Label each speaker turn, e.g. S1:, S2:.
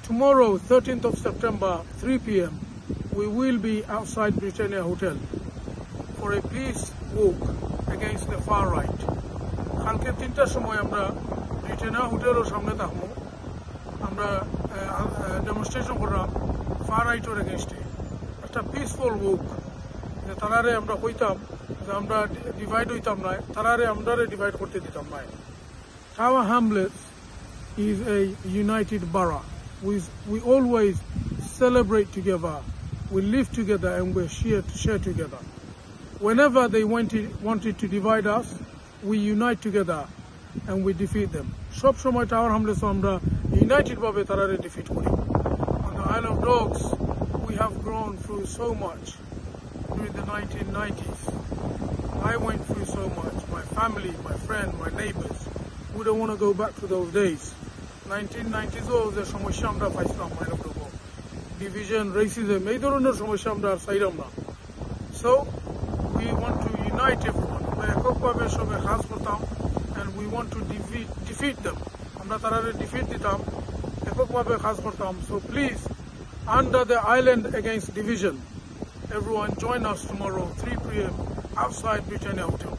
S1: Tomorrow, 13th of September, 3 p.m., we will be outside Britannia Hotel for a peace walk against the far right. কালকে 3টার সময় আমরা Britannia হোটেলের সামনে থাকবো। আমরা ডেমনস্ট্রেশন করলাম ফার রাইটের এগেইনস্টে একটা পিসফুল ওয়াক। যে তারারে আমরা কইতাম যে আমরা ডিভাইড হইতাম না, তারারে আমরা ডিভাইড করতে দিতাম না। Tower Hamlets is a united borough. We always celebrate together, we live together, and we share together. Whenever they wanted to divide us, we unite together and we defeat them. সব সময় tower হামলেস আমরা United ভাবে তারারে defeat করি। On the Isle of Dogs, we have grown through so much during the 1990s. I went through so much. My family, my friend, my neighbors. We don't want to go back to those days. 1990s যে সমস্যা আমরা পাইছিলাম Isle of Dogs, division, racism, এই ধরনের সমস্যা আমরা আর চাইলাম না। So we want to unite everyone. আমরা এককভাবে সবাই কাজ করতাম and we want to defeat them. আমরা তারারে ডিফিট দিতাম, এককভাবে কাজ করতাম। So please, under the island against division, everyone join us tomorrow 3 p.m. outside Britannia Hotel.